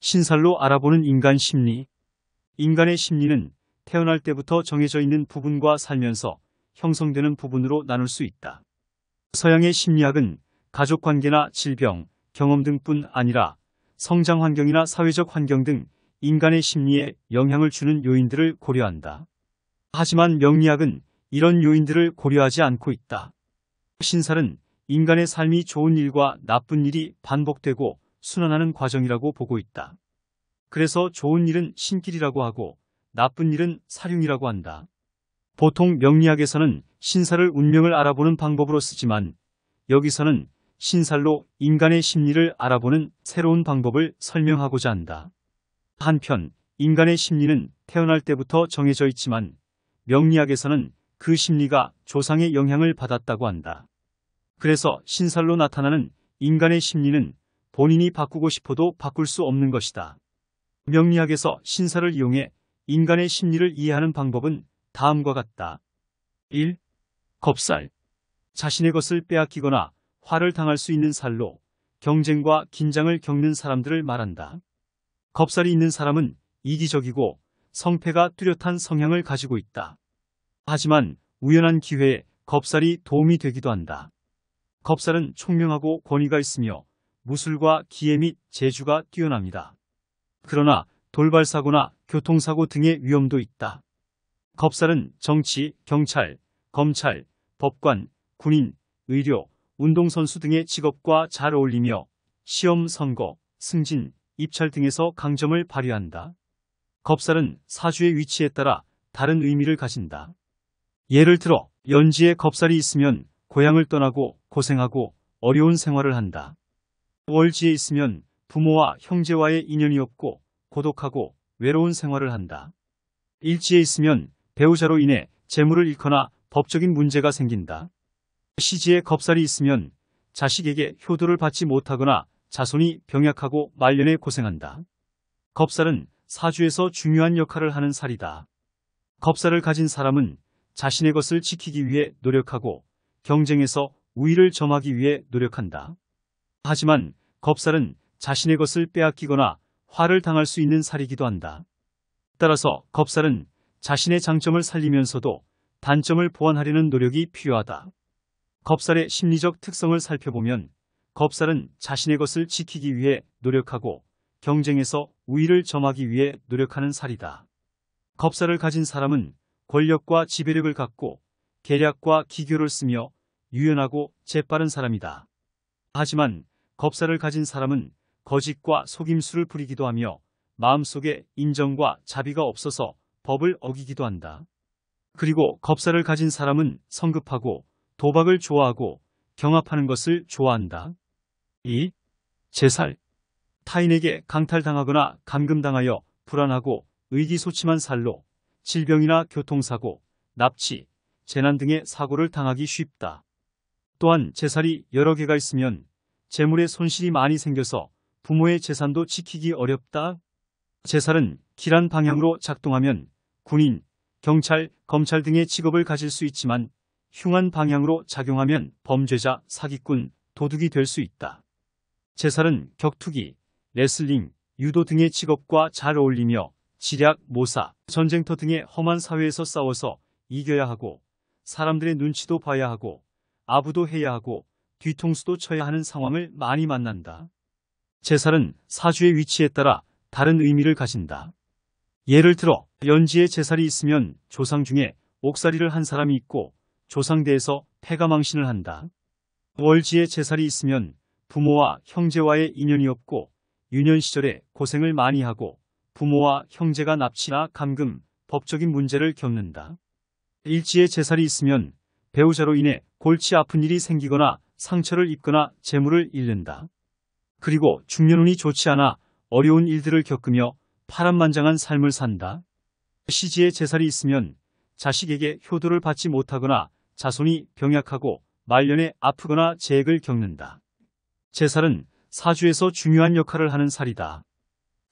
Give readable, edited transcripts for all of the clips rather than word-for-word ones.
신살로 알아보는 인간 심리. 인간의 심리는 태어날 때부터 정해져 있는 부분과 살면서 형성되는 부분으로 나눌 수 있다. 서양의 심리학은 가족관계나 질병, 경험 등뿐 아니라 성장 환경이나 사회적 환경 등 인간의 심리에 영향을 주는 요인들을 고려한다. 하지만 명리학은 이런 요인들을 고려하지 않고 있다. 신살은 인간의 삶이 좋은 일과 나쁜 일이 반복되고 순환하는 과정이라고 보고 있다. 그래서 좋은 일은 신길이라고 하고 나쁜 일은 사륜이라고 한다. 보통 명리학에서는 신살을 운명을 알아보는 방법으로 쓰지만 여기서는 신살로 인간의 심리를 알아보는 새로운 방법을 설명하고자 한다. 한편 인간의 심리는 태어날 때부터 정해져 있지만 명리학에서는 그 심리가 조상의 영향을 받았다고 한다. 그래서 신살로 나타나는 인간의 심리는 본인이 바꾸고 싶어도 바꿀 수 없는 것이다. 명리학에서 신살을 이용해 인간의 심리를 이해하는 방법은 다음과 같다. 1. 겁살. 자신의 것을 빼앗기거나 화를 당할 수 있는 살로 경쟁과 긴장을 겪는 사람들을 말한다. 겁살이 있는 사람은 이기적이고 성패가 뚜렷한 성향을 가지고 있다. 하지만 우연한 기회에 겁살이 도움이 되기도 한다. 겁살은 총명하고 권위가 있으며 무술과 기회 및 재주가 뛰어납니다. 그러나 돌발사고나 교통사고 등의 위험도 있다. 겁살은 정치, 경찰, 검찰, 법관, 군인, 의료, 운동선수 등의 직업과 잘 어울리며 시험, 선거, 승진, 입찰 등에서 강점을 발휘한다. 겁살은 사주의 위치에 따라 다른 의미를 가진다. 예를 들어 연지에 겁살이 있으면 고향을 떠나고 고생하고 어려운 생활을 한다. 월지에 있으면 부모와 형제와의 인연이 없고 고독하고 외로운 생활을 한다. 일지에 있으면 배우자로 인해 재물을 잃거나 법적인 문제가 생긴다. 시지에 겁살이 있으면 자식에게 효도를 받지 못하거나 자손이 병약하고 말년에 고생한다. 겁살은 사주에서 중요한 역할을 하는 살이다. 겁살을 가진 사람은 자신의 것을 지키기 위해 노력하고 경쟁에서 우위를 점하기 위해 노력한다. 하지만 겁살은 자신의 것을 빼앗기거나 화를 당할 수 있는 살이기도 한다. 따라서 겁살은 자신의 장점을 살리면서도 단점을 보완하려는 노력이 필요하다. 겁살의 심리적 특성을 살펴보면 겁살은 자신의 것을 지키기 위해 노력하고 경쟁에서 우위를 점하기 위해 노력하는 살이다. 겁살을 가진 사람은 권력과 지배력을 갖고 계략과 기교를 쓰며 유연하고 재빠른 사람이다. 하지만 겁살을 가진 사람은 거짓과 속임수를 부리기도 하며 마음속에 인정과 자비가 없어서 법을 어기기도 한다. 그리고 겁살을 가진 사람은 성급하고 도박을 좋아하고 경합하는 것을 좋아한다. 2. 재살. 타인에게 강탈당하거나 감금당하여 불안하고 의기소침한 살로 질병이나 교통사고, 납치, 재난 등의 사고를 당하기 쉽다. 또한 재살이 여러 개가 있으면 재물에 손실이 많이 생겨서 부모의 재산도 지키기 어렵다. 재살은 길한 방향으로 작동하면 군인, 경찰, 검찰 등의 직업을 가질 수 있지만 흉한 방향으로 작용하면 범죄자, 사기꾼, 도둑이 될 수 있다. 재살은 격투기, 레슬링, 유도 등의 직업과 잘 어울리며 지략, 모사, 전쟁터 등의 험한 사회에서 싸워서 이겨야 하고 사람들의 눈치도 봐야 하고 아부도 해야 하고 뒤통수도 쳐야 하는 상황을 많이 만난다. 재살은 사주의 위치에 따라 다른 의미를 가진다. 예를 들어 연지에 재살이 있으면 조상 중에 옥살이를 한 사람이 있고 조상대에서 패가망신을 한다. 월지에 재살이 있으면 부모와 형제와의 인연이 없고 유년 시절에 고생을 많이 하고 부모와 형제가 납치나 감금, 법적인 문제를 겪는다. 일지에 재살이 있으면 배우자로 인해 골치 아픈 일이 생기거나 상처를 입거나 재물을 잃는다. 그리고 중년운이 좋지 않아 어려운 일들을 겪으며 파란만장한 삶을 산다. 시지에 재살이 있으면 자식에게 효도를 받지 못하거나 자손이 병약하고 말년에 아프거나 재액을 겪는다. 재살은 사주에서 중요한 역할을 하는 살이다.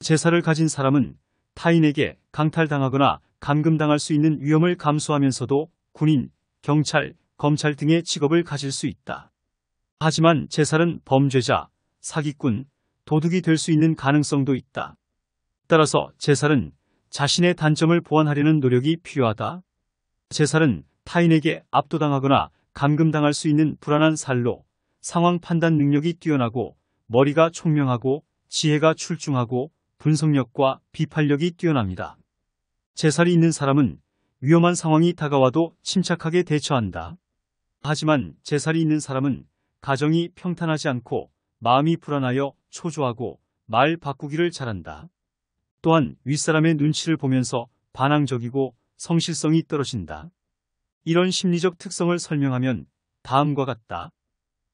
재살을 가진 사람은 타인에게 강탈당하거나 감금당할 수 있는 위험을 감수하면서도 군인, 경찰, 검찰 등의 직업을 가질 수 있다. 하지만 재살은 범죄자, 사기꾼, 도둑이 될 수 있는 가능성도 있다. 따라서 제살은 자신의 단점을 보완하려는 노력이 필요하다. 제살은 타인에게 압도당하거나 감금당할 수 있는 불안한 살로 상황 판단 능력이 뛰어나고 머리가 총명하고 지혜가 출중하고 분석력과 비판력이 뛰어납니다. 제살이 있는 사람은 위험한 상황이 다가와도 침착하게 대처한다. 하지만 제살이 있는 사람은 가정이 평탄하지 않고 마음이 불안하여 초조하고 말 바꾸기를 잘한다. 또한 윗사람의 눈치를 보면서 반항적이고 성실성이 떨어진다. 이런 심리적 특성을 설명하면 다음과 같다.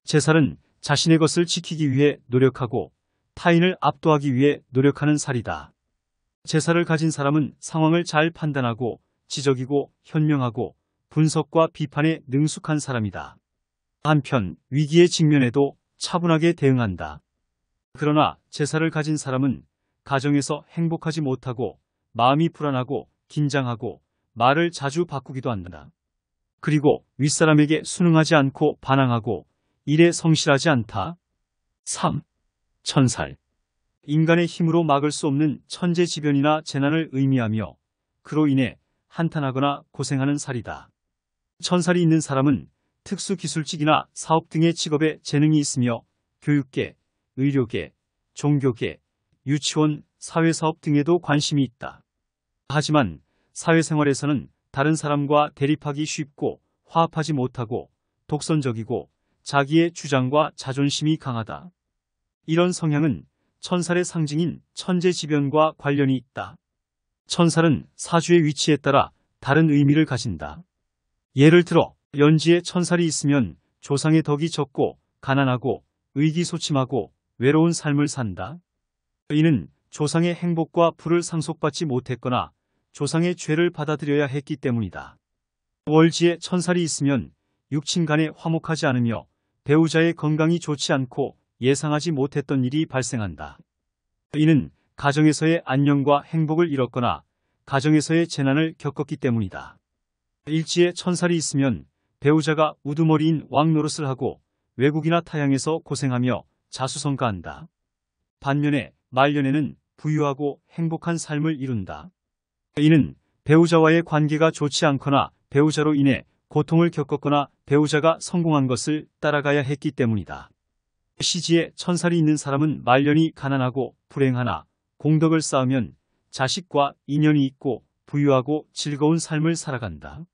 제살은 자신의 것을 지키기 위해 노력하고 타인을 압도하기 위해 노력하는 살이다. 제살을 가진 사람은 상황을 잘 판단하고 지적이고 현명하고 분석과 비판에 능숙한 사람이다. 한편 위기에 직면해도 차분하게 대응한다. 그러나 제살을 가진 사람은 가정에서 행복하지 못하고 마음이 불안하고 긴장하고 말을 자주 바꾸기도 한다. 그리고 윗사람에게 순응하지 않고 반항하고 일에 성실하지 않다. 3. 천살. 인간의 힘으로 막을 수 없는 천재지변이나 재난을 의미하며 그로 인해 한탄하거나 고생하는 살이다. 천살이 있는 사람은 특수기술직이나 사업 등의 직업에 재능이 있으며 교육계, 의료계, 종교계, 유치원, 사회사업 등에도 관심이 있다. 하지만 사회생활에서는 다른 사람과 대립하기 쉽고 화합하지 못하고 독선적이고 자기의 주장과 자존심이 강하다. 이런 성향은 천살의 상징인 천재지변과 관련이 있다. 천살은 사주의 위치에 따라 다른 의미를 가진다. 예를 들어 연지에 천살이 있으면 조상의 덕이 적고 가난하고 의기소침하고 외로운 삶을 산다. 이는 조상의 행복과 부를 상속받지 못했거나 조상의 죄를 받아들여야 했기 때문이다. 월지에 천살이 있으면 육친 간에 화목하지 않으며 배우자의 건강이 좋지 않고 예상하지 못했던 일이 발생한다. 이는 가정에서의 안녕과 행복을 잃었거나 가정에서의 재난을 겪었기 때문이다. 일지에 천살이 있으면 배우자가 우두머리인 왕노릇을 하고 외국이나 타향에서 고생하며 자수성가한다. 반면에 말년에는 부유하고 행복한 삶을 이룬다. 이는 배우자와의 관계가 좋지 않거나 배우자로 인해 고통을 겪었거나 배우자가 성공한 것을 따라가야 했기 때문이다. 시지에 천살이 있는 사람은 말년이 가난하고 불행하나 공덕을 쌓으면 자식과 인연이 있고 부유하고 즐거운 삶을 살아간다.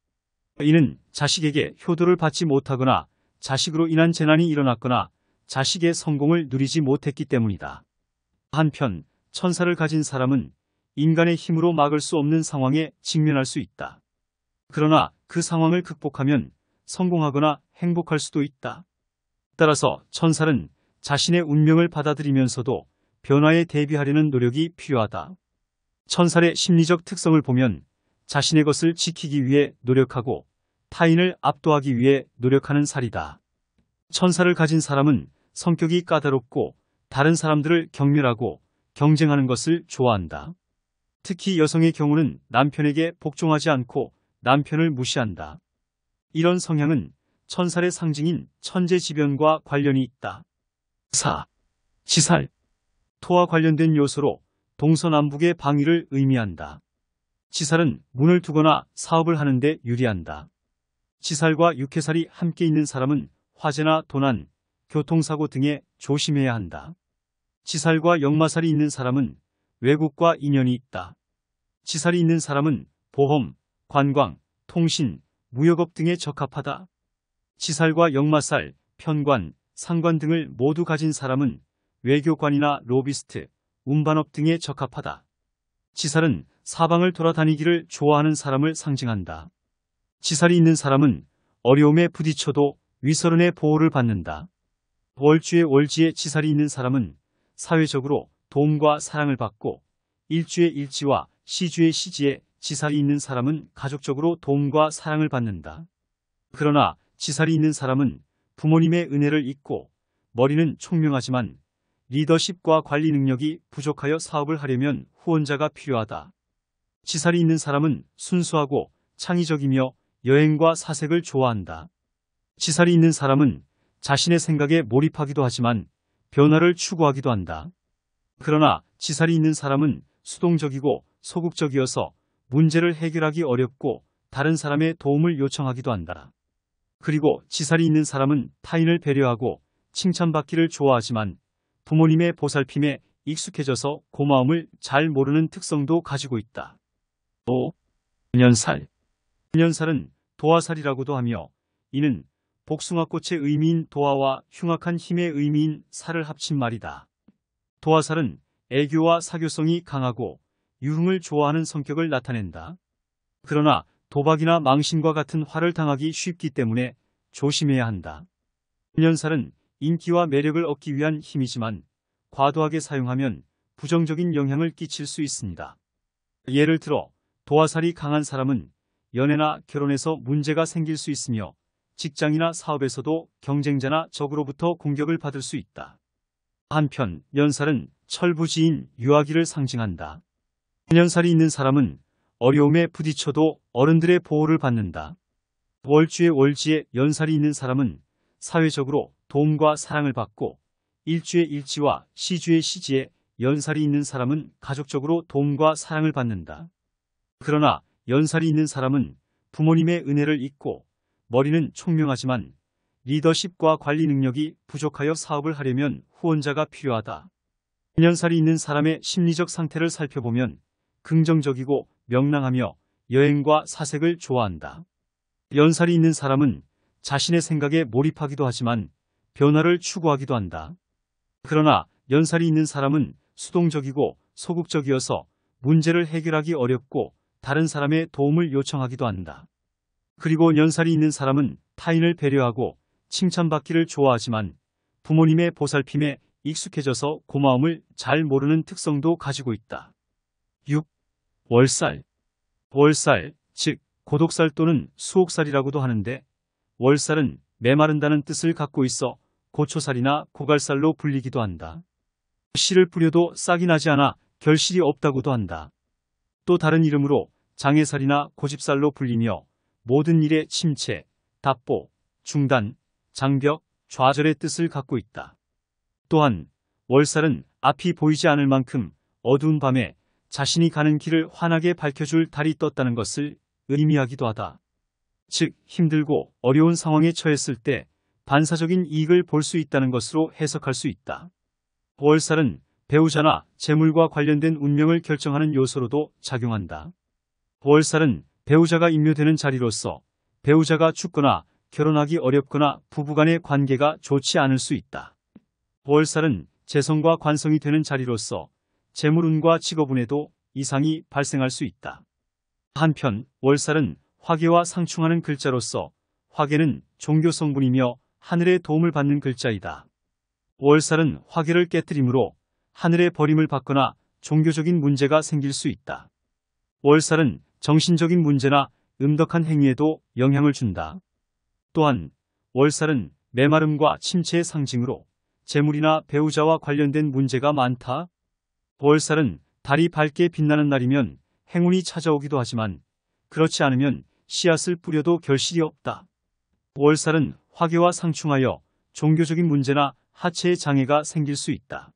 이는 자식에게 효도를 받지 못하거나 자식으로 인한 재난이 일어났거나 자식의 성공을 누리지 못했기 때문이다. 한편 천살을 가진 사람은 인간의 힘으로 막을 수 없는 상황에 직면할 수 있다. 그러나 그 상황을 극복하면 성공하거나 행복할 수도 있다. 따라서 천살은 자신의 운명을 받아들이면서도 변화에 대비하려는 노력이 필요하다. 천살의 심리적 특성을 보면 자신의 것을 지키기 위해 노력하고 타인을 압도하기 위해 노력하는 살이다. 천살을 가진 사람은 성격이 까다롭고 다른 사람들을 경멸하고 경쟁하는 것을 좋아한다. 특히 여성의 경우는 남편에게 복종하지 않고 남편을 무시한다. 이런 성향은 천살의 상징인 천재지변과 관련이 있다. 4. 지살. 토와 관련된 요소로 동서남북의 방위를 의미한다. 지살은 문을 두거나 사업을 하는데 유리한다. 지살과 육해살이 함께 있는 사람은 화재나 도난, 교통사고 등에 조심해야 한다. 지살과 역마살이 있는 사람은 외국과 인연이 있다. 지살이 있는 사람은 보험, 관광, 통신, 무역업 등에 적합하다. 지살과 역마살, 편관, 상관 등을 모두 가진 사람은 외교관이나 로비스트, 운반업 등에 적합하다. 지살은 사방을 돌아다니기를 좋아하는 사람을 상징한다. 지살이 있는 사람은 어려움에 부딪혀도 위서른의 보호를 받는다. 월주에 월지에 지살이 있는 사람은 사회적으로 도움과 사랑을 받고 일주에 일지와 시주에 시지에 지살이 있는 사람은 가족적으로 도움과 사랑을 받는다. 그러나 지살이 있는 사람은 부모님의 은혜를 잊고 머리는 총명하지만 리더십과 관리 능력이 부족하여 사업을 하려면 후원자가 필요하다. 지살이 있는 사람은 순수하고 창의적이며 여행과 사색을 좋아한다. 지살이 있는 사람은 자신의 생각에 몰입하기도 하지만 변화를 추구하기도 한다. 그러나 지살이 있는 사람은 수동적이고 소극적이어서 문제를 해결하기 어렵고 다른 사람의 도움을 요청하기도 한다. 그리고 지살이 있는 사람은 타인을 배려하고 칭찬받기를 좋아하지만 부모님의 보살핌에 익숙해져서 고마움을 잘 모르는 특성도 가지고 있다. 5. 연살. 연살은 도화살이라고도 하며 이는 복숭아꽃의 의미인 도화와 흉악한 힘의 의미인 살을 합친 말이다. 도화살은 애교와 사교성이 강하고 유흥을 좋아하는 성격을 나타낸다. 그러나 도박이나 망신과 같은 화를 당하기 쉽기 때문에 조심해야 한다. 연살은 인기와 매력을 얻기 위한 힘이지만 과도하게 사용하면 부정적인 영향을 끼칠 수 있습니다. 예를 들어 도화살이 강한 사람은 연애나 결혼에서 문제가 생길 수 있으며 직장이나 사업에서도 경쟁자나 적으로부터 공격을 받을 수 있다. 한편 연살은 철부지인 유아기를 상징한다. 연살이 있는 사람은 어려움에 부딪혀도 어른들의 보호를 받는다. 월주의 월지에 연살이 있는 사람은 사회적으로 도움과 사랑을 받고 일주의 일지와 시주의 시지에 연살이 있는 사람은 가족적으로 도움과 사랑을 받는다. 그러나 연살이 있는 사람은 부모님의 은혜를 잊고 머리는 총명하지만 리더십과 관리 능력이 부족하여 사업을 하려면 후원자가 필요하다. 연살이 있는 사람의 심리적 상태를 살펴보면 긍정적이고 명랑하며 여행과 사색을 좋아한다. 연살이 있는 사람은 자신의 생각에 몰입하기도 하지만 변화를 추구하기도 한다. 그러나 연살이 있는 사람은 수동적이고 소극적이어서 문제를 해결하기 어렵고 다른 사람의 도움을 요청하기도 한다. 그리고 연살이 있는 사람은 타인을 배려하고 칭찬받기를 좋아하지만 부모님의 보살핌에 익숙해져서 고마움을 잘 모르는 특성도 가지고 있다. 6. 월살. 월살, 즉 고독살 또는 수옥살이라고도 하는데 월살은 메마른다는 뜻을 갖고 있어 고초살이나 고갈살로 불리기도 한다. 씨를 뿌려도 싹이 나지 않아 결실이 없다고도 한다. 또 다른 이름으로 장애살이나 고집살로 불리며 모든 일의 침체, 답보, 중단, 장벽, 좌절의 뜻을 갖고 있다. 또한 월살은 앞이 보이지 않을 만큼 어두운 밤에 자신이 가는 길을 환하게 밝혀줄 달이 떴다는 것을 의미하기도 하다. 즉 힘들고 어려운 상황에 처했을 때 반사적인 이익을 볼 수 있다는 것으로 해석할 수 있다. 월살은 배우자나 재물과 관련된 운명을 결정하는 요소로도 작용한다. 월살은 배우자가 임묘되는 자리로서 배우자가 죽거나 결혼하기 어렵거나 부부간의 관계가 좋지 않을 수 있다. 월살은 재성과 관성이 되는 자리로서 재물운과 직업운에도 이상이 발생할 수 있다. 한편 월살은 화계와 상충하는 글자로서 화계는 종교 성분이며 하늘의 도움을 받는 글자이다. 월살은 화계를 깨뜨림으로 하늘의 버림을 받거나 종교적인 문제가 생길 수 있다. 월살은 정신적인 문제나 음덕한 행위에도 영향을 준다. 또한 월살은 메마름과 침체의 상징으로 재물이나 배우자와 관련된 문제가 많다. 월살은 달이 밝게 빛나는 날이면 행운이 찾아오기도 하지만 그렇지 않으면 씨앗을 뿌려도 결실이 없다. 월살은 화계와 상충하여 종교적인 문제나 하체의 장애가 생길 수 있다.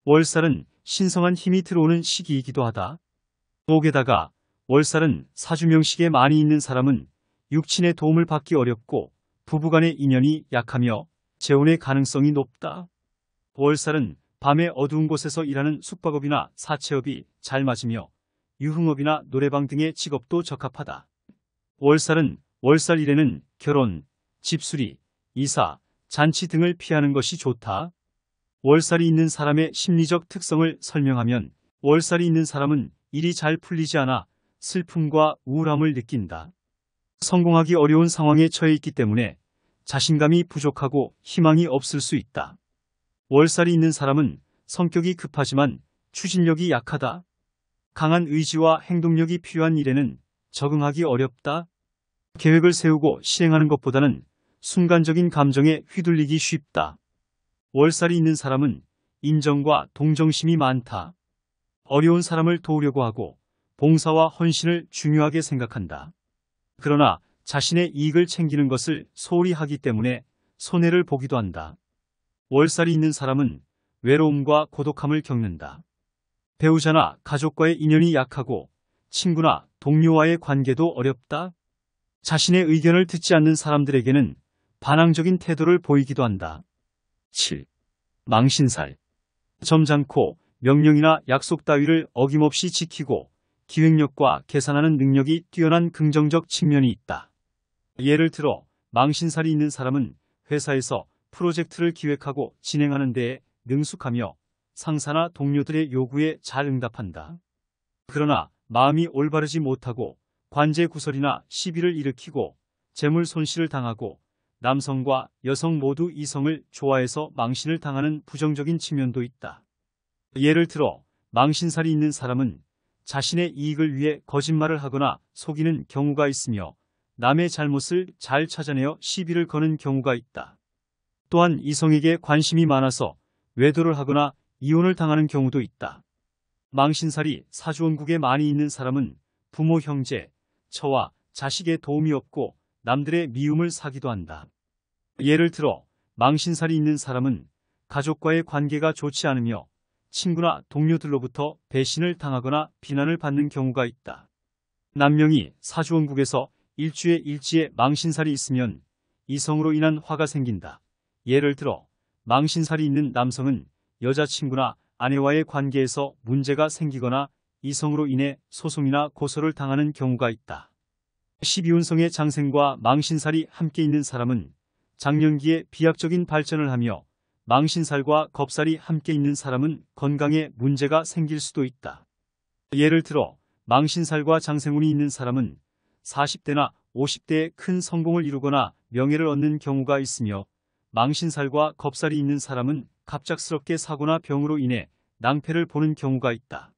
월살은 신성한 힘이 들어오는 시기이기도 하다. 옥에다가 월살은 사주명식에 많이 있는 사람은 육친의 도움을 받기 어렵고 부부간의 인연이 약하며 재혼의 가능성이 높다. 월살은 밤에 어두운 곳에서 일하는 숙박업이나 사채업이 잘 맞으며 유흥업이나 노래방 등의 직업도 적합하다. 월살은 월살일에는 결혼, 집수리, 이사, 잔치 등을 피하는 것이 좋다. 월살이 있는 사람의 심리적 특성을 설명하면 월살이 있는 사람은 일이 잘 풀리지 않아 슬픔과 우울함을 느낀다. 성공하기 어려운 상황에 처해 있기 때문에 자신감이 부족하고 희망이 없을 수 있다. 월살이 있는 사람은 성격이 급하지만 추진력이 약하다. 강한 의지와 행동력이 필요한 일에는 적응하기 어렵다. 계획을 세우고 실행하는 것보다는 순간적인 감정에 휘둘리기 쉽다. 월살이 있는 사람은 인정과 동정심이 많다. 어려운 사람을 도우려고 하고 봉사와 헌신을 중요하게 생각한다. 그러나 자신의 이익을 챙기는 것을 소홀히 하기 때문에 손해를 보기도 한다. 월살이 있는 사람은 외로움과 고독함을 겪는다. 배우자나 가족과의 인연이 약하고 친구나 동료와의 관계도 어렵다. 자신의 의견을 듣지 않는 사람들에게는 반항적인 태도를 보이기도 한다. 7. 망신살. 점잖고 명령이나 약속 따위를 어김없이 지키고 기획력과 계산하는 능력이 뛰어난 긍정적 측면이 있다. 예를 들어 망신살이 있는 사람은 회사에서 프로젝트를 기획하고 진행하는 데에 능숙하며 상사나 동료들의 요구에 잘 응답한다. 그러나 마음이 올바르지 못하고 관제구설이나 시비를 일으키고 재물 손실을 당하고 남성과 여성 모두 이성을 좋아해서 망신을 당하는 부정적인 측면도 있다. 예를 들어 망신살이 있는 사람은 자신의 이익을 위해 거짓말을 하거나 속이는 경우가 있으며 남의 잘못을 잘 찾아내어 시비를 거는 경우가 있다. 또한 이성에게 관심이 많아서 외도를 하거나 이혼을 당하는 경우도 있다. 망신살이 사주원국에 많이 있는 사람은 부모, 형제, 처와 자식의 도움이 없고 남들의 미움을 사기도 한다. 예를 들어 망신살이 있는 사람은 가족과의 관계가 좋지 않으며 친구나 동료들로부터 배신을 당하거나 비난을 받는 경우가 있다. 남명이 사주원국에서 일지에 망신살이 있으면 이성으로 인한 화가 생긴다. 예를 들어 망신살이 있는 남성은 여자친구나 아내와의 관계에서 문제가 생기거나 이성으로 인해 소송이나 고소를 당하는 경우가 있다. 12운성의 장생과 망신살이 함께 있는 사람은 장년기에 비약적인 발전을 하며 망신살과 겁살이 함께 있는 사람은 건강에 문제가 생길 수도 있다. 예를 들어 망신살과 장생운이 있는 사람은 40대나 50대에 큰 성공을 이루거나 명예를 얻는 경우가 있으며 망신살과 겁살이 있는 사람은 갑작스럽게 사고나 병으로 인해 낭패를 보는 경우가 있다.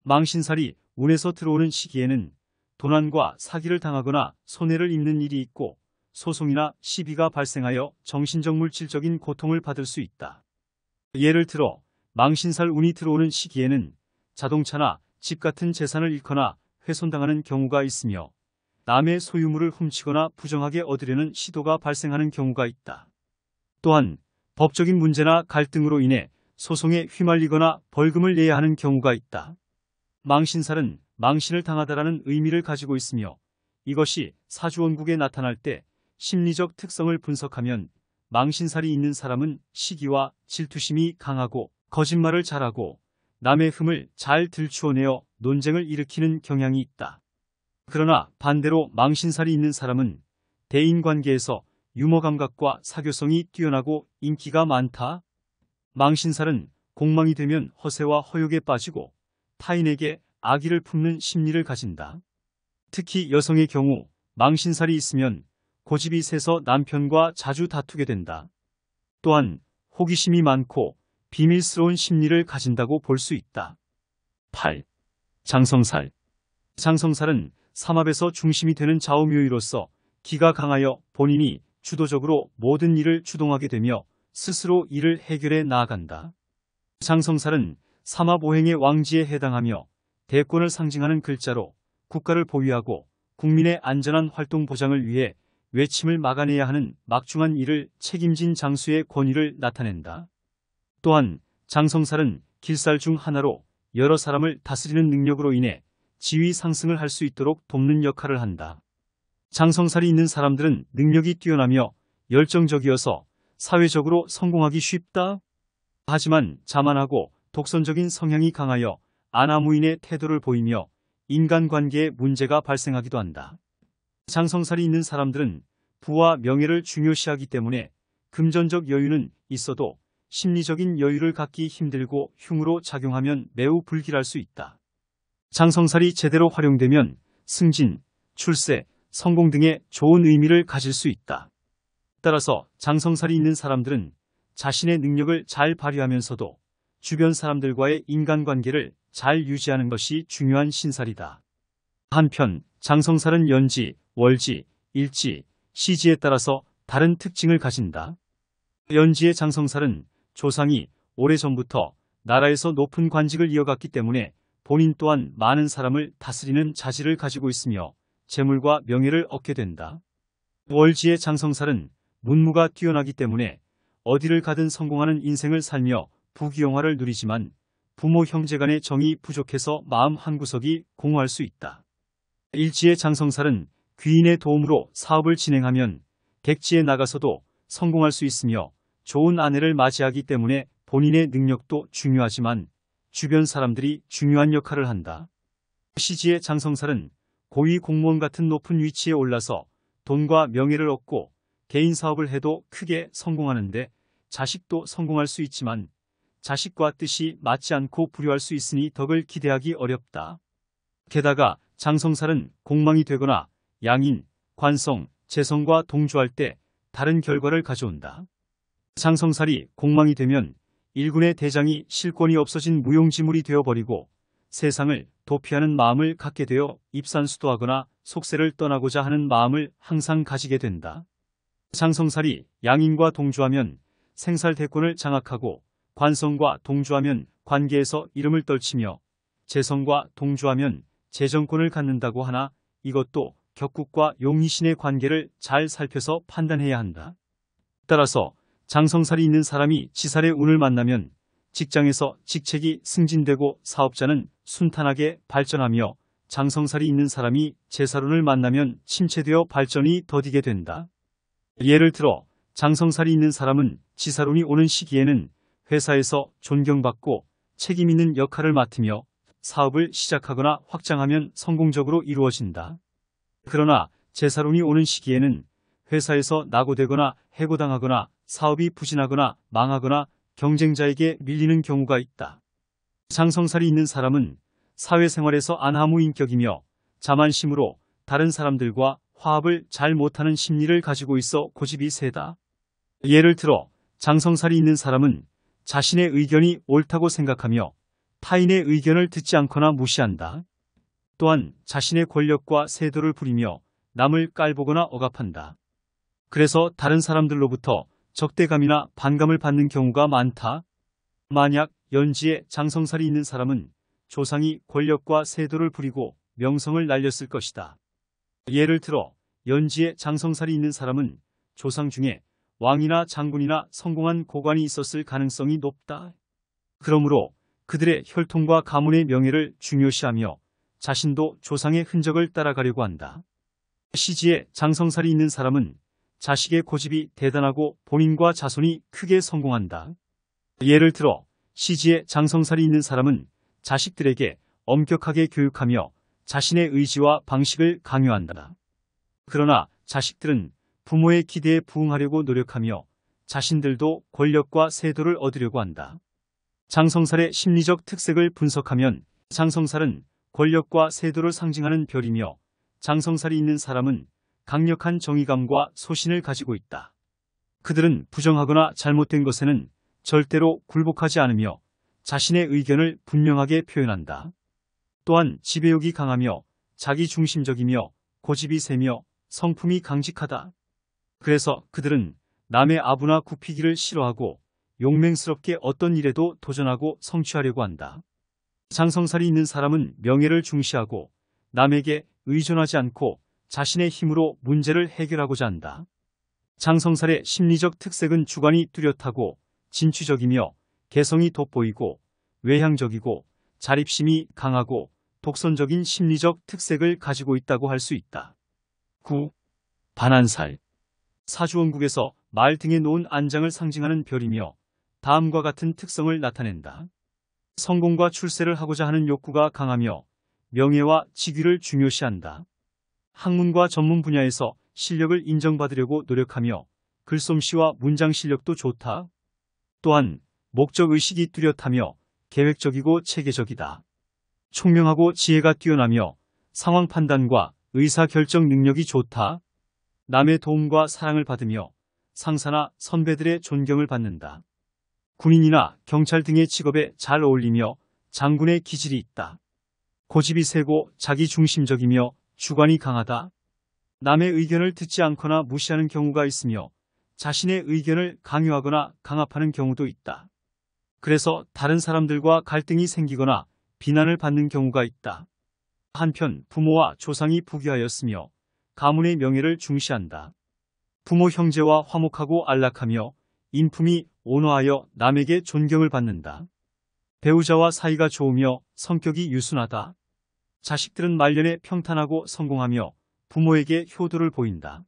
망신살이 운에서 들어오는 시기에는 도난과 사기를 당하거나 손해를 입는 일이 있고 소송이나 시비가 발생하여 정신적 물질적인 고통을 받을 수 있다. 예를 들어 망신살 운이 들어오는 시기에는 자동차나 집 같은 재산을 잃거나 훼손당하는 경우가 있으며 남의 소유물을 훔치거나 부정하게 얻으려는 시도가 발생하는 경우가 있다. 또한 법적인 문제나 갈등으로 인해 소송에 휘말리거나 벌금을 내야 하는 경우가 있다. 망신살은 망신을 당하다라는 의미를 가지고 있으며 이것이 사주원국에 나타날 때 심리적 특성을 분석하면 망신살이 있는 사람은 시기와 질투심이 강하고 거짓말을 잘하고 남의 흠을 잘 들추어내어 논쟁을 일으키는 경향이 있다. 그러나 반대로 망신살이 있는 사람은 대인관계에서 유머 감각과 사교성이 뛰어나고 인기가 많다. 망신살은 공망이 되면 허세와 허욕에 빠지고 타인에게 악의를 품는 심리를 가진다. 특히 여성의 경우 망신살이 있으면 고집이 세서 남편과 자주 다투게 된다. 또한 호기심이 많고 비밀스러운 심리를 가진다고 볼 수 있다. 8. 장성살. 장성살은 삼합에서 중심이 되는 좌우묘의로서 기가 강하여 본인이 주도적으로 모든 일을 주동하게 되며 스스로 일을 해결해 나아간다. 장성살은 삼합오행의 왕지에 해당하며 대권을 상징하는 글자로 국가를 보위하고 국민의 안전한 활동 보장을 위해 외침을 막아내야 하는 막중한 일을 책임진 장수의 권위를 나타낸다. 또한 장성살은 길살 중 하나로 여러 사람을 다스리는 능력으로 인해 지위 상승을 할 수 있도록 돕는 역할을 한다. 장성살이 있는 사람들은 능력이 뛰어나며 열정적이어서 사회적으로 성공하기 쉽다. 하지만 자만하고 독선적인 성향이 강하여 안하무인의 태도를 보이며 인간관계에 문제가 발생하기도 한다. 장성살이 있는 사람들은 부와 명예를 중요시하기 때문에 금전적 여유는 있어도 심리적인 여유를 갖기 힘들고 흉으로 작용하면 매우 불길할 수 있다. 장성살이 제대로 활용되면 승진, 출세, 성공 등의 좋은 의미를 가질 수 있다. 따라서 장성살이 있는 사람들은 자신의 능력을 잘 발휘하면서도 주변 사람들과의 인간관계를 잘 유지하는 것이 중요한 신살이다. 한편 장성살은 연지, 월지, 일지, 시지에 따라서 다른 특징을 가진다. 연지의 장성살은 조상이 오래전부터 나라에서 높은 관직을 이어갔기 때문에 본인 또한 많은 사람을 다스리는 자질을 가지고 있으며 재물과 명예를 얻게 된다. 월지의 장성살은 문무가 뛰어나기 때문에 어디를 가든 성공하는 인생을 살며 부귀영화를 누리지만 부모 형제 간의 정이 부족해서 마음 한구석이 공허할 수 있다. 일지의 장성살은 귀인의 도움으로 사업을 진행하면 객지에 나가서도 성공할 수 있으며 좋은 아내를 맞이하기 때문에 본인의 능력도 중요하지만 주변 사람들이 중요한 역할을 한다. 시지의 장성살은 고위 공무원 같은 높은 위치에 올라서 돈과 명예를 얻고 개인 사업을 해도 크게 성공하는데 자식도 성공할 수 있지만 자식과 뜻이 맞지 않고 불효할 수 있으니 덕을 기대하기 어렵다. 게다가 장성살은 공망이 되거나 양인, 관성, 재성과 동조할 때 다른 결과를 가져온다. 장성살이 공망이 되면 일군의 대장이 실권이 없어진 무용지물이 되어버리고 세상을 도피하는 마음을 갖게 되어 입산수도하거나 속세를 떠나고자 하는 마음을 항상 가지게 된다. 장성살이 양인과 동조하면 생살대권을 장악하고 관성과 동조하면 관계에서 이름을 떨치며 재성과 동조하면 재정권을 갖는다고 하나 이것도 격국과 용의신의 관계를 잘 살펴서 판단해야 한다. 따라서 장성살이 있는 사람이 지살의 운을 만나면 직장에서 직책이 승진되고 사업자는 순탄하게 발전하며 장성살이 있는 사람이 재살운을 만나면 침체되어 발전이 더디게 된다. 예를 들어 장성살이 있는 사람은 지살운이 오는 시기에는 회사에서 존경받고 책임있는 역할을 맡으며 사업을 시작하거나 확장하면 성공적으로 이루어진다. 그러나 재살운이 오는 시기에는 회사에서 낙오되거나 해고당하거나 사업이 부진하거나 망하거나 경쟁자에게 밀리는 경우가 있다. 장성살이 있는 사람은 사회생활에서 안하무인격이며 자만심으로 다른 사람들과 화합을 잘 못하는 심리를 가지고 있어 고집이 세다. 예를 들어 장성살이 있는 사람은 자신의 의견이 옳다고 생각하며 타인의 의견을 듣지 않거나 무시한다. 또한 자신의 권력과 세도를 부리며 남을 깔보거나 억압한다. 그래서 다른 사람들로부터 적대감이나 반감을 받는 경우가 많다. 만약 연지에 장성살이 있는 사람은 조상이 권력과 세도를 부리고 명성을 날렸을 것이다. 예를 들어 연지에 장성살이 있는 사람은 조상 중에 왕이나 장군이나 성공한 고관이 있었을 가능성이 높다. 그러므로 그들의 혈통과 가문의 명예를 중요시하며 자신도 조상의 흔적을 따라가려고 한다. 시지에 장성살이 있는 사람은 자식의 고집이 대단하고 본인과 자손이 크게 성공한다. 예를 들어 시지에 장성살이 있는 사람은 자식들에게 엄격하게 교육하며 자신의 의지와 방식을 강요한다. 그러나 자식들은 부모의 기대에 부응하려고 노력하며 자신들도 권력과 세도를 얻으려고 한다. 장성살의 심리적 특색을 분석하면 장성살은 권력과 세도를 상징하는 별이며 장성살이 있는 사람은 강력한 정의감과 소신을 가지고 있다. 그들은 부정하거나 잘못된 것에는 절대로 굴복하지 않으며 자신의 의견을 분명하게 표현한다. 또한 지배욕이 강하며 자기중심적이며 고집이 세며 성품이 강직하다. 그래서 그들은 남의 아부나 굽히기를 싫어하고 용맹스럽게 어떤 일에도 도전하고 성취하려고 한다. 장성살이 있는 사람은 명예를 중시하고 남에게 의존하지 않고 자신의 힘으로 문제를 해결하고자 한다. 장성살의 심리적 특색은 주관이 뚜렷하고 진취적이며 개성이 돋보이고 외향적이고 자립심이 강하고 독선적인 심리적 특색을 가지고 있다고 할 수 있다. 9. 반한살. 사주원국에서 말 등에 놓은 안장을 상징하는 별이며 다음과 같은 특성을 나타낸다. 성공과 출세를 하고자 하는 욕구가 강하며 명예와 직위를 중요시한다. 학문과 전문 분야에서 실력을 인정받으려고 노력하며 글솜씨와 문장 실력도 좋다. 또한 목적의식이 뚜렷하며 계획적이고 체계적이다. 총명하고 지혜가 뛰어나며 상황 판단과 의사결정 능력이 좋다. 남의 도움과 사랑을 받으며 상사나 선배들의 존경을 받는다. 군인이나 경찰 등의 직업에 잘 어울리며 장군의 기질이 있다. 고집이 세고 자기중심적이며 주관이 강하다. 남의 의견을 듣지 않거나 무시하는 경우가 있으며 자신의 의견을 강요하거나 강압하는 경우도 있다. 그래서 다른 사람들과 갈등이 생기거나 비난을 받는 경우가 있다. 한편 부모와 조상이 부귀하였으며 가문의 명예를 중시한다. 부모 형제와 화목하고 안락하며 인품이 온화하여 남에게 존경을 받는다. 배우자와 사이가 좋으며 성격이 유순하다. 자식들은 말년에 평탄하고 성공하며 부모에게 효도를 보인다.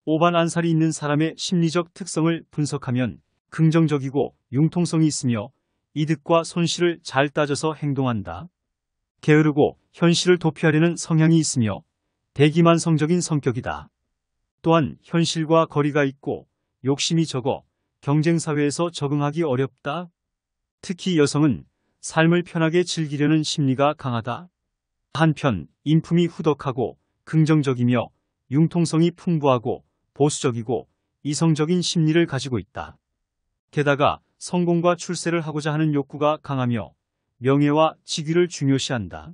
오반 안살이 있는 사람의 심리적 특성을 분석하면 긍정적이고 융통성이 있으며 이득과 손실을 잘 따져서 행동한다. 게으르고 현실을 도피하려는 성향이 있으며 대기만성적인 성격이다. 또한 현실과 거리가 있고 욕심이 적어 경쟁사회에서 적응하기 어렵다. 특히 여성은 삶을 편하게 즐기려는 심리가 강하다. 한편 인품이 후덕하고 긍정적이며 융통성이 풍부하고 보수적이고 이성적인 심리를 가지고 있다. 게다가 성공과 출세를 하고자 하는 욕구가 강하며 명예와 직위를 중요시한다.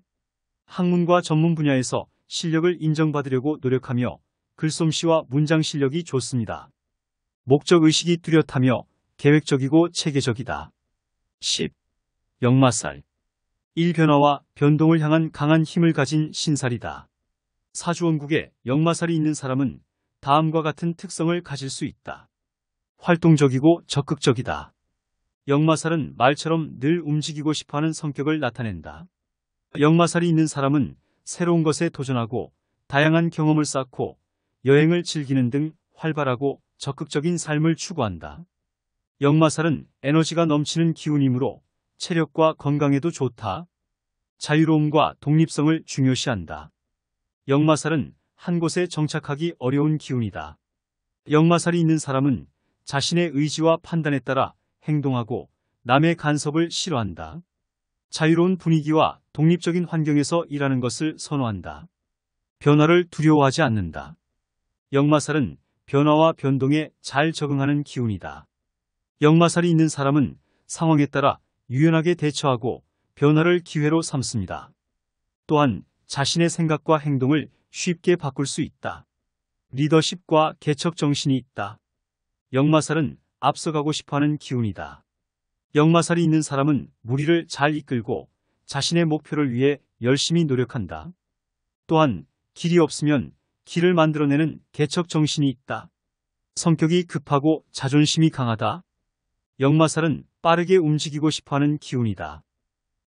학문과 전문 분야에서 실력을 인정받으려고 노력하며 글솜씨와 문장 실력이 좋습니다. 목적의식이 뚜렷하며 계획적이고 체계적이다. 10. 역마살. 일변화와 변동을 향한 강한 힘을 가진 신살이다. 사주원국에 역마살이 있는 사람은 다음과 같은 특성을 가질 수 있다. 활동적이고 적극적이다. 역마살은 말처럼 늘 움직이고 싶어하는 성격을 나타낸다. 역마살이 있는 사람은 새로운 것에 도전하고 다양한 경험을 쌓고 여행을 즐기는 등 활발하고 적극적인 삶을 추구한다. 역마살은 에너지가 넘치는 기운이므로 체력과 건강에도 좋다. 자유로움과 독립성을 중요시한다. 역마살은 한 곳에 정착하기 어려운 기운이다. 역마살이 있는 사람은 자신의 의지와 판단에 따라 행동하고 남의 간섭을 싫어한다. 자유로운 분위기와 독립적인 환경에서 일하는 것을 선호한다. 변화를 두려워하지 않는다. 역마살은 변화와 변동에 잘 적응하는 기운이다. 역마살이 있는 사람은 상황에 따라 유연하게 대처하고 변화를 기회로 삼습니다. 또한 자신의 생각과 행동을 쉽게 바꿀 수 있다. 리더십과 개척 정신이 있다. 역마살은 앞서가고 싶어하는 기운이다. 역마살이 있는 사람은 무리를 잘 이끌고 자신의 목표를 위해 열심히 노력한다. 또한 길이 없으면 길을 만들어내는 개척 정신이 있다. 성격이 급하고 자존심이 강하다. 역마살은 빠르게 움직이고 싶어하는 기운이다.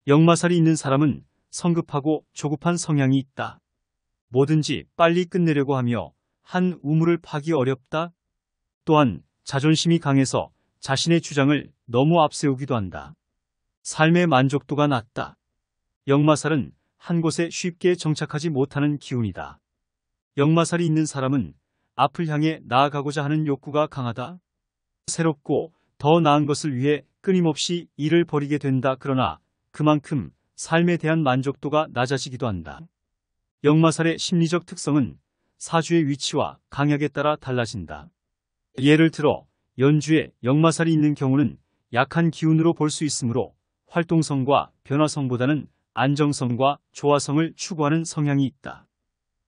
역마살이 있는 사람은 성급하고 조급한 성향이 있다. 뭐든지 빨리 끝내려고 하며 한 우물을 파기 어렵다. 또한 자존심이 강해서 자신의 주장을 너무 앞세우기도 한다. 삶의 만족도가 낮다. 역마살은 한 곳에 쉽게 정착하지 못하는 기운이다. 역마살이 있는 사람은 앞을 향해 나아가고자 하는 욕구가 강하다. 새롭고 더 나은 것을 위해 끊임없이 일을 벌이게 된다. 그러나 그만큼 삶에 대한 만족도가 낮아지기도 한다. 역마살의 심리적 특성은 사주의 위치와 강약에 따라 달라진다. 예를 들어 연주에 역마살이 있는 경우는 약한 기운으로 볼 수 있으므로 활동성과 변화성보다는 안정성과 조화성을 추구하는 성향이 있다.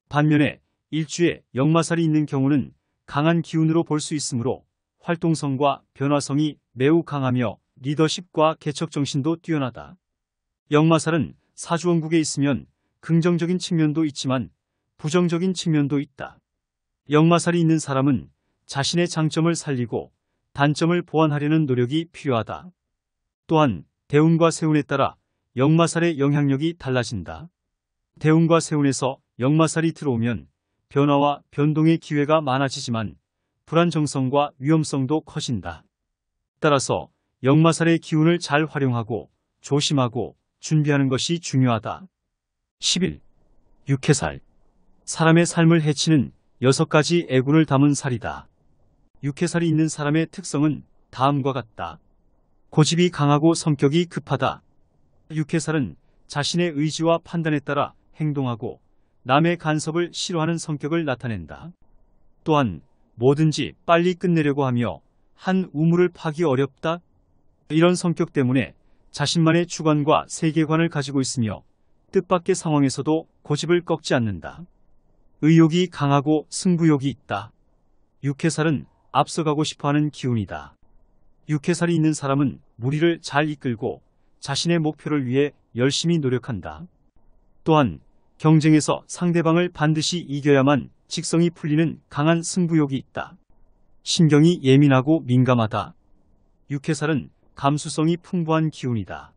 반면에 일주에 역마살이 있는 경우는 강한 기운으로 볼 수 있으므로 활동성과 변화성이 매우 강하며 리더십과 개척 정신도 뛰어나다. 역마살은 사주원국에 있으면 긍정적인 측면도 있지만 부정적인 측면도 있다. 역마살이 있는 사람은 자신의 장점을 살리고 단점을 보완하려는 노력이 필요하다. 또한 대운과 세운에 따라 역마살의 영향력이 달라진다. 대운과 세운에서 역마살이 들어오면 변화와 변동의 기회가 많아지지만 불안정성과 위험성도 커진다. 따라서 역마살의 기운을 잘 활용하고 조심하고 준비하는 것이 중요하다. 11. 육해살. 사람의 삶을 해치는 6가지 애군을 담은 살이다. 육해살이 있는 사람의 특성은 다음과 같다. 고집이 강하고 성격이 급하다. 육해살은 자신의 의지와 판단에 따라 행동하고 남의 간섭을 싫어하는 성격을 나타낸다. 또한 뭐든지 빨리 끝내려고 하며 한 우물을 파기 어렵다. 이런 성격 때문에 자신만의 주관과 세계관을 가지고 있으며 뜻밖의 상황에서도 고집을 꺾지 않는다. 의욕이 강하고 승부욕이 있다. 육해살은 앞서가고 싶어하는 기운이다. 육해살이 있는 사람은 무리를 잘 이끌고 자신의 목표를 위해 열심히 노력한다. 또한 경쟁에서 상대방을 반드시 이겨야만 직성이 풀리는 강한 승부욕이 있다. 신경이 예민하고 민감하다. 육해살은 감수성이 풍부한 기운이다.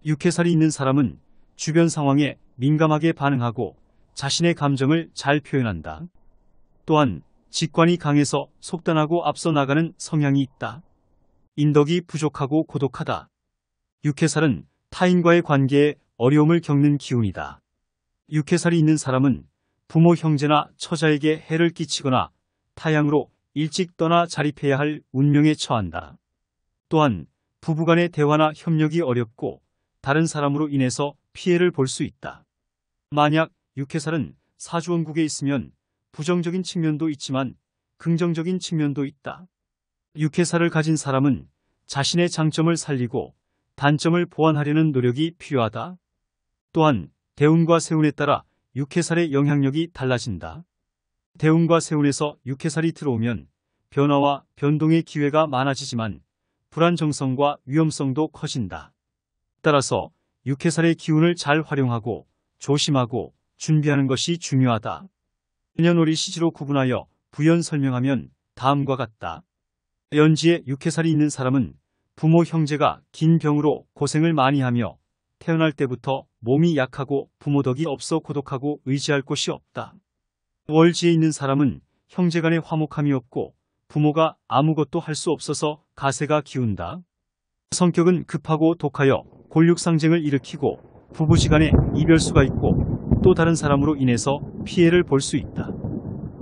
육해살이 있는 사람은 주변 상황에 민감하게 반응하고 자신의 감정을 잘 표현한다. 또한 직관이 강해서 속단하고 앞서 나가는 성향이 있다. 인덕이 부족하고 고독하다. 육해살은 타인과의 관계에 어려움을 겪는 기운이다. 육해살이 있는 사람은 부모 형제나 처자에게 해를 끼치거나 타향으로 일찍 떠나 자립해야 할 운명에 처한다. 또한 부부간의 대화나 협력이 어렵고 다른 사람으로 인해서 피해를 볼 수 있다. 만약 육해살은 사주원국에 있으면 부정적인 측면도 있지만 긍정적인 측면도 있다. 육해살을 가진 사람은 자신의 장점을 살리고 단점을 보완하려는 노력이 필요하다. 또한 대운과 세운에 따라 육해살의 영향력이 달라진다. 대운과 세운에서 육해살이 들어오면 변화와 변동의 기회가 많아지지만 불안정성과 위험성도 커진다. 따라서 육해살의 기운을 잘 활용하고 조심하고 준비하는 것이 중요하다. 년월이 시지로 구분하여 부연 설명하면 다음과 같다. 연지에 육해살이 있는 사람은 부모 형제가 긴 병으로 고생을 많이 하며 태어날 때부터 몸이 약하고 부모 덕이 없어 고독하고 의지할 곳이 없다. 월지에 있는 사람은 형제간의 화목함이 없고 부모가 아무것도 할 수 없어서 가세가 기운다. 성격은 급하고 독하여 골육상쟁을 일으키고 부부지간에 이별수가 있고 또 다른 사람으로 인해서 피해를 볼 수 있다.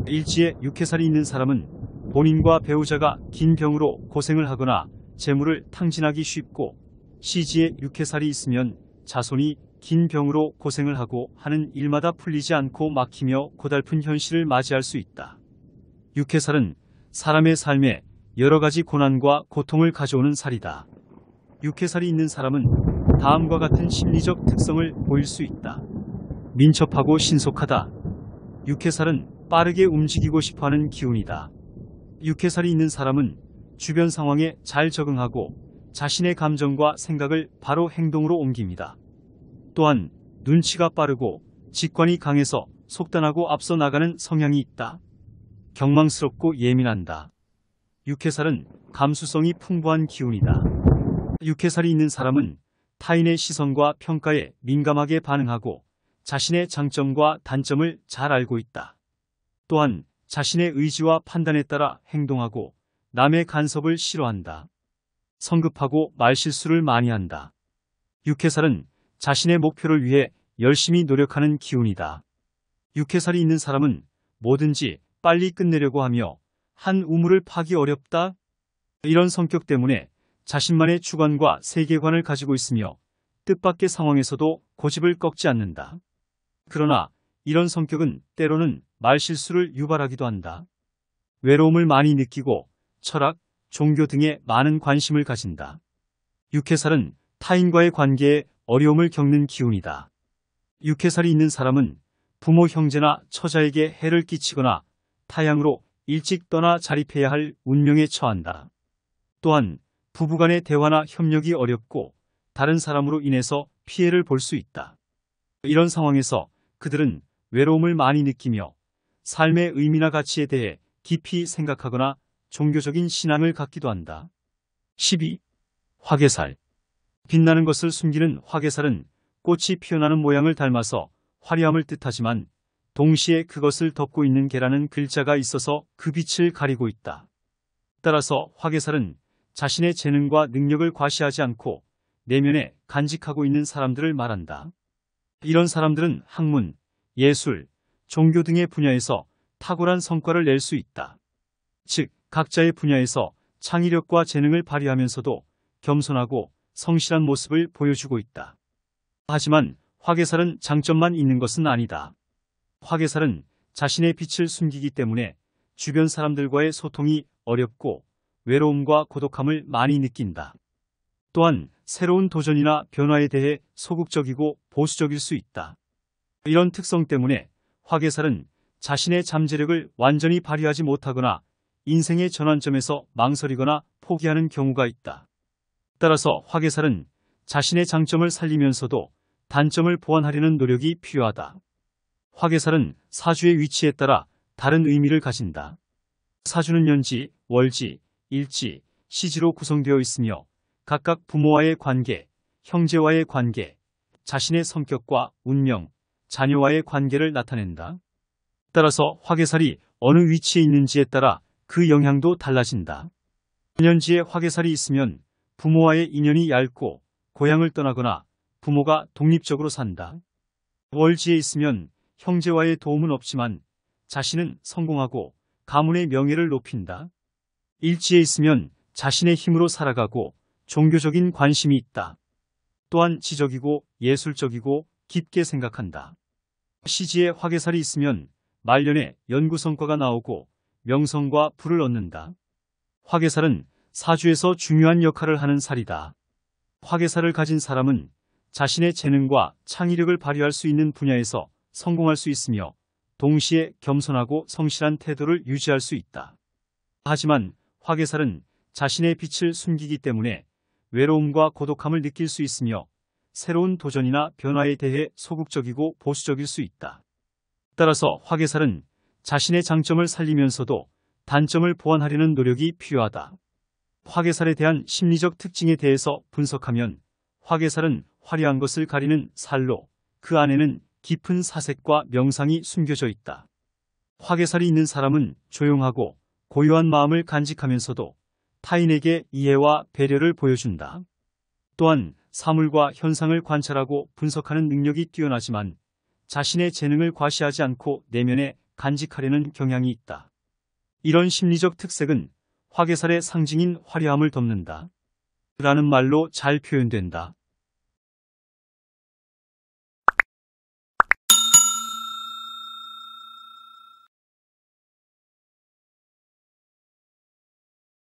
일지에 육해살이 있는 사람은 본인과 배우자가 긴 병으로 고생을 하거나 재물을 탕진하기 쉽고 시지에 육해살이 있으면 자손이 긴 병으로 고생을 하고 하는 일마다 풀리지 않고 막히며 고달픈 현실을 맞이할 수 있다. 육해살은 사람의 삶에 여러 가지 고난과 고통을 가져오는 살이다. 육해살이 있는 사람은 다음과 같은 심리적 특성을 보일 수 있다. 민첩하고 신속하다. 육해살은 빠르게 움직이고 싶어하는 기운이다. 육해살이 있는 사람은 주변 상황에 잘 적응하고 자신의 감정과 생각을 바로 행동으로 옮깁니다. 또한 눈치가 빠르고 직관이 강해서 속단하고 앞서 나가는 성향이 있다. 경망스럽고 예민한다. 육해살은 감수성이 풍부한 기운이다. 육해살이 있는 사람은 타인의 시선과 평가에 민감하게 반응하고 자신의 장점과 단점을 잘 알고 있다. 또한 자신의 의지와 판단에 따라 행동하고 남의 간섭을 싫어한다. 성급하고 말실수를 많이 한다. 육해살은 자신의 목표를 위해 열심히 노력하는 기운이다. 육해살이 있는 사람은 뭐든지 빨리 끝내려고 하며 한 우물을 파기 어렵다. 이런 성격 때문에 자신만의 주관과 세계관을 가지고 있으며 뜻밖의 상황에서도 고집을 꺾지 않는다. 그러나 이런 성격은 때로는 말실수를 유발하기도 한다. 외로움을 많이 느끼고 철학, 종교 등에 많은 관심을 가진다. 육해살은 타인과의 관계에 어려움을 겪는 기운이다. 육해살이 있는 사람은 부모 형제나 처자에게 해를 끼치거나 타향으로 일찍 떠나 자립해야 할 운명에 처한다. 또한 부부간의 대화나 협력이 어렵고 다른 사람으로 인해서 피해를 볼 수 있다. 이런 상황에서 그들은 외로움을 많이 느끼며 삶의 의미나 가치에 대해 깊이 생각하거나 종교적인 신앙을 갖기도 한다. 12. 화개살. 빛나는 것을 숨기는 화개살은 꽃이 피어나는 모양을 닮아서 화려함을 뜻하지만 동시에 그것을 덮고 있는 개라는 글자가 있어서 그 빛을 가리고 있다. 따라서 화개살은 자신의 재능과 능력을 과시하지 않고 내면에 간직하고 있는 사람들을 말한다. 이런 사람들은 학문, 예술, 종교 등의 분야에서 탁월한 성과를 낼 수 있다. 즉, 각자의 분야에서 창의력과 재능을 발휘하면서도 겸손하고 성실한 모습을 보여주고 있다. 하지만 화개살은 장점만 있는 것은 아니다. 화개살은 자신의 빛을 숨기기 때문에 주변 사람들과의 소통이 어렵고 외로움과 고독함을 많이 느낀다. 또한 새로운 도전이나 변화에 대해 소극적이고 보수적일 수 있다. 이런 특성 때문에 화개살은 자신의 잠재력을 완전히 발휘하지 못하거나 인생의 전환점에서 망설이거나 포기하는 경우가 있다. 따라서 화개살은 자신의 장점을 살리면서도 단점을 보완하려는 노력이 필요하다. 화개살은 사주의 위치에 따라 다른 의미를 가진다. 사주는 연지, 월지, 일지, 시지로 구성되어 있으며 각각 부모와의 관계, 형제와의 관계, 자신의 성격과 운명, 자녀와의 관계를 나타낸다. 따라서 화개살이 어느 위치에 있는지에 따라 그 영향도 달라진다. 년지에 화개살이 있으면 부모와의 인연이 얇고 고향을 떠나거나 부모가 독립적으로 산다. 월지에 있으면 형제와의 도움은 없지만 자신은 성공하고 가문의 명예를 높인다. 일지에 있으면 자신의 힘으로 살아가고 종교적인 관심이 있다. 또한 지적이고 예술적이고 깊게 생각한다. 시지에 화개살이 있으면 말년에 연구 성과가 나오고 명성과 부를 얻는다. 화개살은 사주에서 중요한 역할을 하는 살이다. 화개살을 가진 사람은 자신의 재능과 창의력을 발휘할 수 있는 분야에서 성공할 수 있으며 동시에 겸손하고 성실한 태도를 유지할 수 있다. 하지만 화개살은 자신의 빛을 숨기기 때문에 외로움과 고독함을 느낄 수 있으며 새로운 도전이나 변화에 대해 소극적이고 보수적일 수 있다. 따라서 화개살은 자신의 장점을 살리면서도 단점을 보완하려는 노력이 필요하다. 화개살에 대한 심리적 특징에 대해서 분석하면 화개살은 화려한 것을 가리는 살로 그 안에는 깊은 사색과 명상이 숨겨져 있다. 화개살이 있는 사람은 조용하고 고요한 마음을 간직하면서도 타인에게 이해와 배려를 보여준다. 또한 사물과 현상을 관찰하고 분석하는 능력이 뛰어나지만 자신의 재능을 과시하지 않고 내면에 간직하려는 경향이 있다. 이런 심리적 특색은 화개살의 상징인 화려함을 덮는다. 라는 말로 잘 표현된다.